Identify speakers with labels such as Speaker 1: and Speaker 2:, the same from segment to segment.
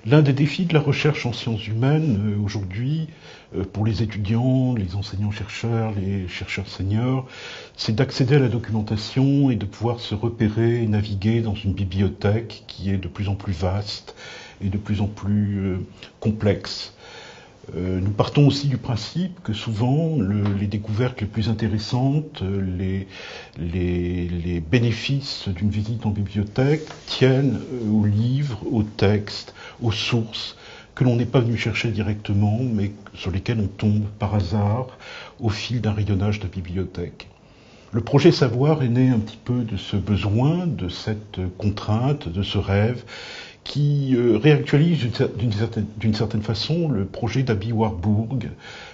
Speaker 1: L'un des défis de la recherche en sciences humaines aujourd'hui, pour les étudiants, les enseignants-chercheurs, les chercheurs seniors, c'est d'accéder à la documentation et de pouvoir se repérer et naviguer dans une bibliothèque qui est de plus en plus vaste et de plus en plus complexe. Nous partons aussi du principe que souvent les découvertes les plus intéressantes, les bénéfices d'une visite en bibliothèque tiennent aux livres, aux textes, aux sources que l'on n'est pas venu chercher directement, mais sur lesquelles on tombe par hasard au fil d'un rayonnage de bibliothèque. Le projet Savoir est né un petit peu de ce besoin, de cette contrainte, de ce rêve, qui réactualise d'une certaine façon le projet d'Abby Warburg,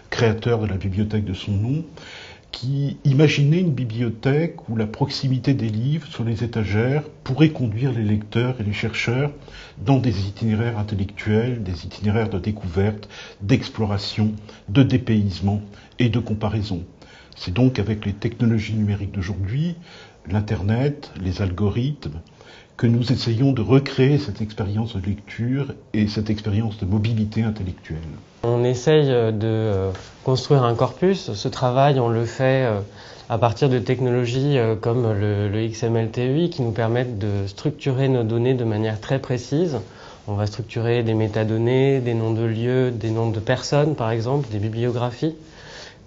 Speaker 1: créateur de la bibliothèque de son nom, qui imaginait une bibliothèque où la proximité des livres sur les étagères pourrait conduire les lecteurs et les chercheurs dans des itinéraires intellectuels, des itinéraires de découverte, d'exploration, de dépaysement et de comparaison. C'est donc avec les technologies numériques d'aujourd'hui, l'Internet, les algorithmes, que nous essayons de recréer cette expérience de lecture et cette expérience de mobilité intellectuelle.
Speaker 2: On essaye de construire un corpus. Ce travail, on le fait à partir de technologies comme le XML-TEI qui nous permettent de structurer nos données de manière très précise. On va structurer des métadonnées, des noms de lieux, des noms de personnes par exemple, des bibliographies.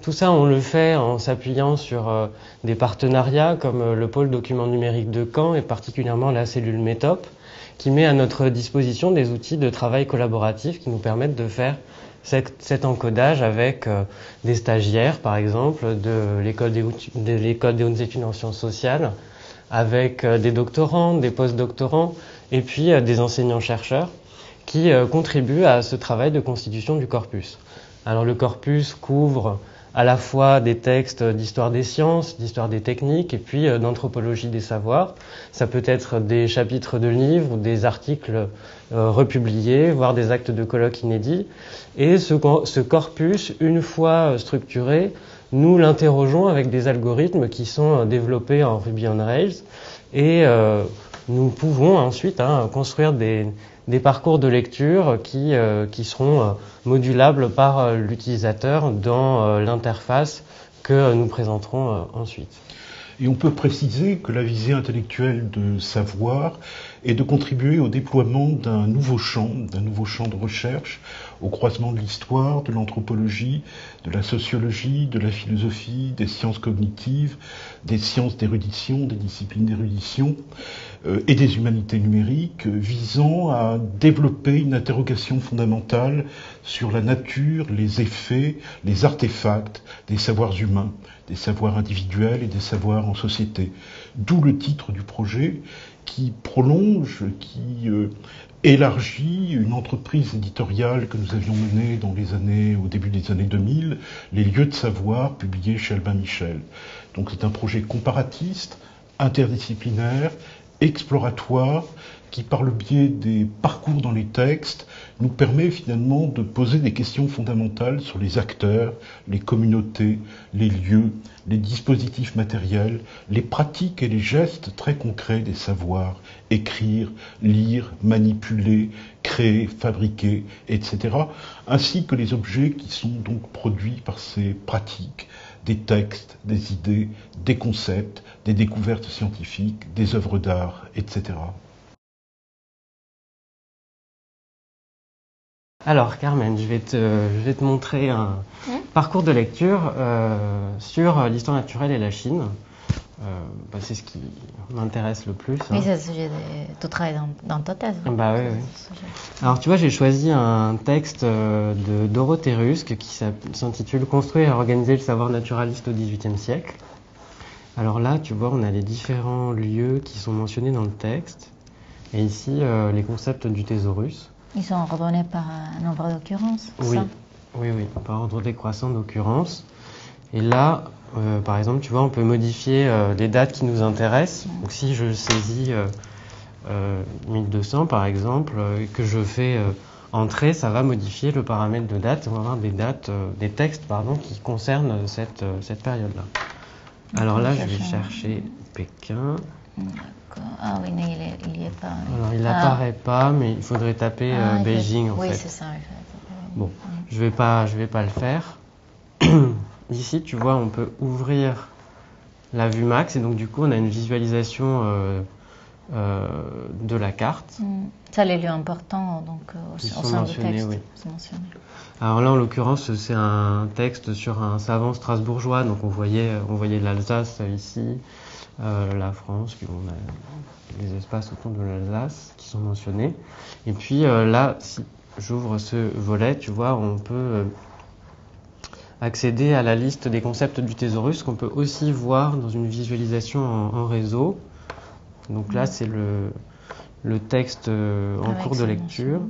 Speaker 2: Tout ça, on le fait en s'appuyant sur des partenariats comme le pôle document numérique de Caen et particulièrement la cellule METOP qui met à notre disposition des outils de travail collaboratif qui nous permettent de faire cet encodage avec des stagiaires, par exemple, de l'école des hautes études en sciences sociales, avec des doctorants, des post-doctorants et puis des enseignants-chercheurs qui contribuent à ce travail de constitution du corpus. Alors le corpus couvre à la fois des textes d'histoire des sciences, d'histoire des techniques et puis d'anthropologie des savoirs. Ça peut être des chapitres de livres, des articles republiés, voire des actes de colloques inédits. Et ce corpus, une fois structuré, nous l'interrogeons avec des algorithmes qui sont développés en Ruby on Rails et nous pouvons ensuite construire des parcours de lecture qui seront modulables par l'utilisateur dans l'interface que nous présenterons ensuite.
Speaker 1: Et on peut préciser que la visée intellectuelle de Savoir est de contribuer au déploiement d'un nouveau champ de recherche, au croisement de l'histoire, de l'anthropologie, de la sociologie, de la philosophie, des sciences cognitives, des sciences d'érudition, des disciplines d'érudition et des humanités numériques, visant à développer une interrogation fondamentale sur la nature, les effets, les artefacts des savoirs humains, des savoirs individuels et des savoirs en société. D'où le titre du projet qui prolonge, qui élargit une entreprise éditoriale que nous avions menée au début des années 2000, Les lieux de savoir, publié chez Albin Michel. Donc c'est un projet comparatiste, interdisciplinaire, exploratoire, qui par le biais des parcours dans les textes nous permet finalement de poser des questions fondamentales sur les acteurs, les communautés, les lieux, les dispositifs matériels, les pratiques et les gestes très concrets des savoirs, écrire, lire, manipuler, créer, fabriquer, etc., ainsi que les objets qui sont donc produits par ces pratiques, des textes, des idées, des concepts, des découvertes scientifiques, des œuvres d'art, etc.
Speaker 2: Alors Carmen, je vais te montrer un parcours de lecture sur l'histoire naturelle et la Chine. C'est ce qui m'intéresse le plus.
Speaker 3: Oui, c'est le sujet de ton travail dans ta thèse.
Speaker 2: Bah oui, oui. Alors tu vois, j'ai choisi un texte de Dorothée Rusque qui s'intitule « Construire et organiser le savoir naturaliste au XVIIIe siècle ». Alors là, tu vois, on a les différents lieux qui sont mentionnés dans le texte. Et ici, les concepts du thésaurus.
Speaker 3: Ils sont ordonnés par un nombre d'occurrences,
Speaker 2: oui.
Speaker 3: Ça
Speaker 2: Oui, par ordre décroissant d'occurrence. Et là, par exemple, tu vois, on peut modifier les dates qui nous intéressent. Donc si je saisis 1200 par exemple, et que je fais entrer, ça va modifier le paramètre de date. On va avoir des textes qui concernent cette période-là. Alors là, je vais chercher Pékin.
Speaker 3: D'accord. Ah oui, mais il n'y est pas. Oui.
Speaker 2: Alors, il n'apparaît pas, mais il faudrait taper Beijing, en
Speaker 3: oui,
Speaker 2: fait.
Speaker 3: c'est ça.
Speaker 2: Bon, je vais pas le faire. Ici, tu vois, on peut ouvrir la vue max, et donc du coup, on a une visualisation de la carte.
Speaker 3: Ça, les lieux importants, donc au sein du texte.
Speaker 2: Oui.
Speaker 3: C'est mentionné.
Speaker 2: Alors là, en l'occurrence, c'est un texte sur un savant strasbourgeois, donc on voyait l'Alsace ici, la France, puis on a les espaces autour de l'Alsace qui sont mentionnés. Et puis là, si j'ouvre ce volet, tu vois, on peut accéder à la liste des concepts du thésaurus qu'on peut aussi voir dans une visualisation en réseau. Donc là, c'est le texte en
Speaker 3: avec
Speaker 2: cours de lecture.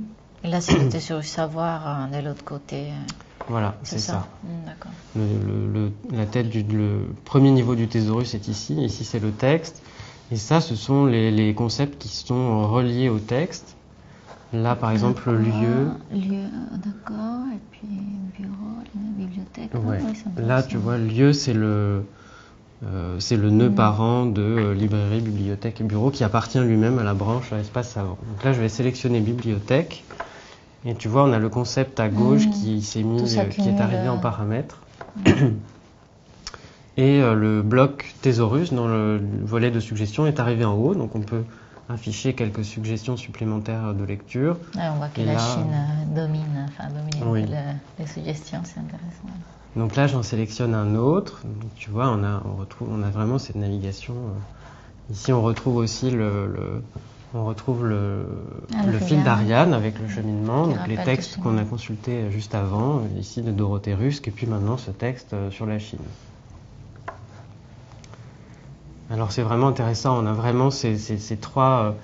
Speaker 3: Et là, c'est le thésaurus savoir de l'autre côté.
Speaker 2: Voilà, c'est ça.
Speaker 3: D'accord.
Speaker 2: La tête le premier niveau du thésaurus est ici. Ici, c'est le texte. Et ça, ce sont les concepts qui sont reliés au texte. Là, par exemple, le lieu.
Speaker 3: Lieu, d'accord. Et puis bureau, bibliothèque.
Speaker 2: Ouais.
Speaker 3: Oui,
Speaker 2: là, tu vois, lieu, c'est le nœud parent de librairie, bibliothèque et bureau qui appartient lui-même à la branche à espace savant. Donc là, je vais sélectionner bibliothèque. Et tu vois, on a le concept à gauche qui est arrivé en paramètres. Et le bloc thésaurus dans le volet de suggestions est arrivé en haut. Donc on peut afficher quelques suggestions supplémentaires de lecture.
Speaker 3: Ouais, on voit que la Chine domine
Speaker 2: oui.
Speaker 3: les suggestions, c'est intéressant.
Speaker 2: Donc là, j'en sélectionne un autre. Donc, tu vois, on a vraiment cette navigation. Ici, on retrouve aussi le fil d'Ariane avec le cheminement, donc les textes qu'on a consultés juste avant, ici de Dorothée Rusk, et puis maintenant ce texte sur la Chine. Alors c'est vraiment intéressant, on a vraiment ces trois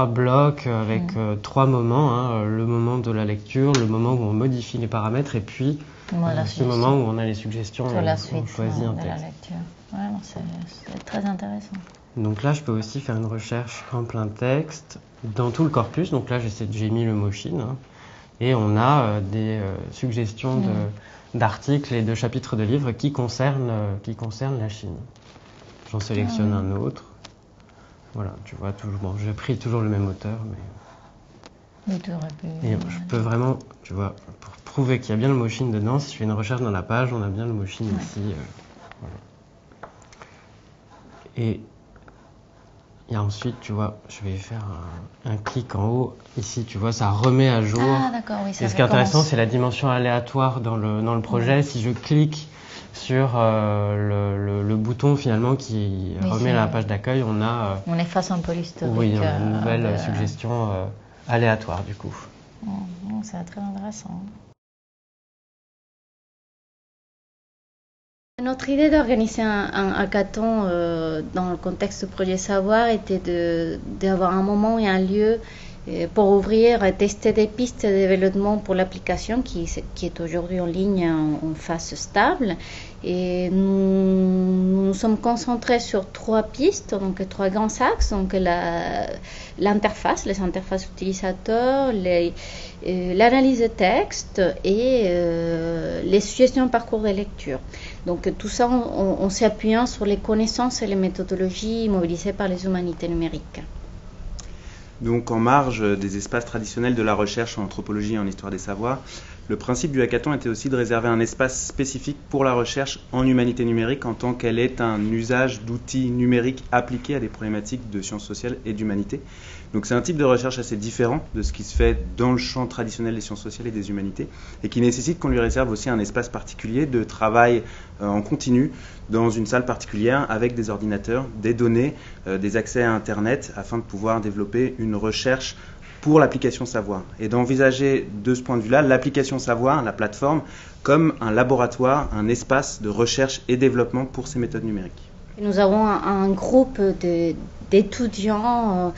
Speaker 2: blocs avec trois moments, hein, le moment de la lecture, le moment où on modifie les paramètres, et puis ce moment où on a les suggestions
Speaker 3: sur la suite
Speaker 2: on choisit un texte.
Speaker 3: la lecture. Vraiment, c'est très intéressant.
Speaker 2: Donc là, je peux aussi faire une recherche en plein texte dans tout le corpus. Donc là, j'ai mis le mot Chine. Hein, et on a des suggestions d'articles et de chapitres de livres qui concernent la Chine. J'en sélectionne un autre. Voilà, tu vois, j'ai pris toujours le même auteur. Mais... Et je peux vraiment, tu vois, pour prouver qu'il y a bien le mot Chine dedans, si je fais une recherche dans la page, on a bien le mot Chine ici. Voilà. Et ensuite, tu vois, je vais faire un clic en haut. Ici, tu vois, ça remet à jour.
Speaker 3: Ah, d'accord, oui, ça
Speaker 2: et ce qui est intéressant, c'est la dimension aléatoire dans le projet. Si je clique sur le bouton, finalement, qui remet la page d'accueil, on
Speaker 3: efface un peu l'historique.
Speaker 2: Oui, on a une nouvelle suggestion aléatoire, du coup.
Speaker 3: C'est très intéressant.
Speaker 4: Notre idée d'organiser un hackathon dans le contexte du projet Savoir était d'avoir un moment et un lieu pour ouvrir et tester des pistes de développement pour l'application qui est aujourd'hui en ligne en phase stable. Et nous sommes concentrés sur 3 pistes, donc 3 grands axes, donc l'interface, les interfaces utilisateurs, l'analyse de texte et les suggestions parcours de lecture. Donc tout ça en s'appuyant sur les connaissances et les méthodologies mobilisées par les humanités numériques.
Speaker 5: Donc en marge des espaces traditionnels de la recherche en anthropologie et en histoire des savoirs, le principe du hackathon était aussi de réserver un espace spécifique pour la recherche en humanité numérique en tant qu'elle est un usage d'outils numériques appliqués à des problématiques de sciences sociales et d'humanité. Donc c'est un type de recherche assez différent de ce qui se fait dans le champ traditionnel des sciences sociales et des humanités et qui nécessite qu'on lui réserve aussi un espace particulier de travail en continu dans une salle particulière avec des ordinateurs, des données, des accès à Internet afin de pouvoir développer une recherche pour l'application savoir et d'envisager de ce point de vue-là l'application savoir, la plateforme, comme un laboratoire, un espace de recherche et développement pour ces méthodes numériques.
Speaker 4: Nous avons un groupe d'étudiants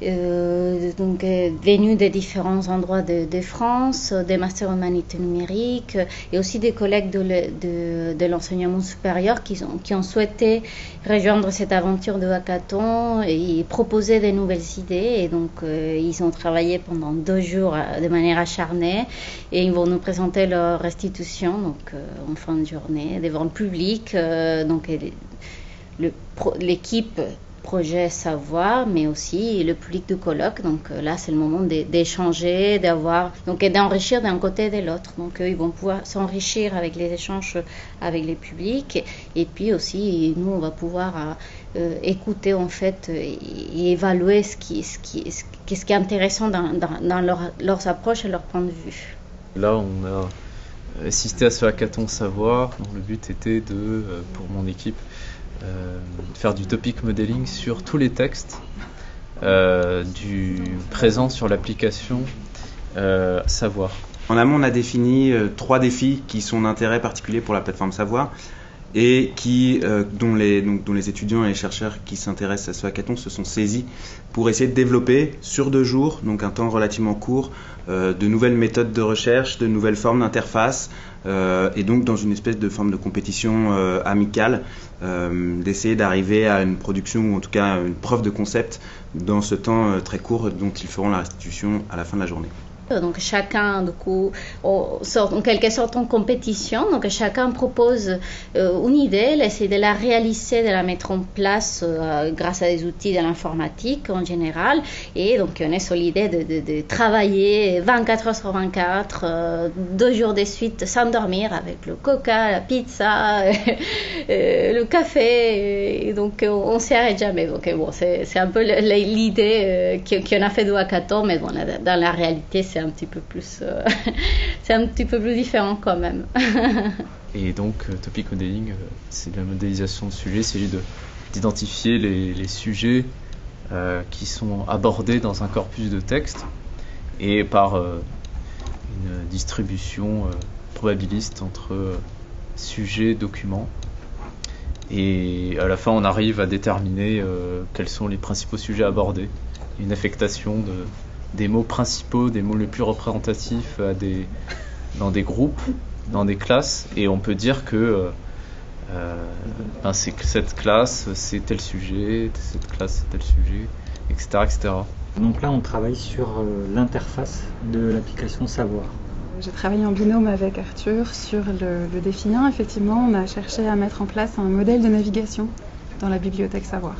Speaker 4: venus des différents endroits de France, des masters humanités numériques et aussi des collègues de l'enseignement supérieur qui ont souhaité rejoindre cette aventure de hackathon et proposer de nouvelles idées. Et donc, ils ont travaillé pendant 2 jours de manière acharnée et ils vont nous présenter leur restitution en fin de journée devant le public. Donc, l'équipe projet savoir, mais aussi le public de colloque. Donc là, c'est le moment d'échanger, et d'enrichir d'un côté et de l'autre. Donc ils vont pouvoir s'enrichir avec les échanges avec les publics, et puis aussi nous, on va pouvoir écouter en fait et évaluer ce qui est intéressant dans leurs approches et leurs points de vue.
Speaker 6: Là, on a assisté à ce hackathon savoir, dont le but était pour mon équipe, faire du topic modeling sur tous les textes présents sur l'application Savoir.
Speaker 5: En amont, on a défini 3 défis qui sont d'intérêt particulier pour la plateforme Savoir et dont les étudiants et les chercheurs qui s'intéressent à ce hackathon se sont saisis pour essayer de développer sur 2 jours, donc un temps relativement court, de nouvelles méthodes de recherche, de nouvelles formes d'interface, et donc dans une espèce de forme de compétition amicale, d'essayer d'arriver à une production ou en tout cas une preuve de concept dans ce temps très court dont ils feront la restitution à la fin de la journée.
Speaker 4: Donc chacun, du coup, sort en quelque sorte en compétition. Donc chacun propose une idée, il essaie de la réaliser, de la mettre en place grâce à des outils de l'informatique en général. Et donc on est sur l'idée de travailler 24 heures sur 24, 2 jours de suite sans dormir, avec le coca, la pizza, le café. Et donc on ne s'y arrête jamais. Donc bon, c'est un peu l'idée qu'on a fait du hackathon, mais bon, dans la réalité, c'est un petit peu plus différent quand même.
Speaker 6: Et donc topic modeling, c'est de la modélisation de sujets, c'est d'identifier les sujets qui sont abordés dans un corpus de texte et par une distribution probabiliste entre sujets et documents. Et à la fin, on arrive à déterminer quels sont les principaux sujets abordés, une affectation des mots principaux, des mots les plus représentatifs dans des groupes, dans des classes, et on peut dire que cette classe c'est tel sujet, cette classe c'est tel sujet, etc., etc.
Speaker 7: Donc là on travaille sur l'interface de l'application Savoir.
Speaker 8: J'ai travaillé en binôme avec Arthur sur le défi 1. Effectivement, on a cherché à mettre en place un modèle de navigation dans la bibliothèque Savoir.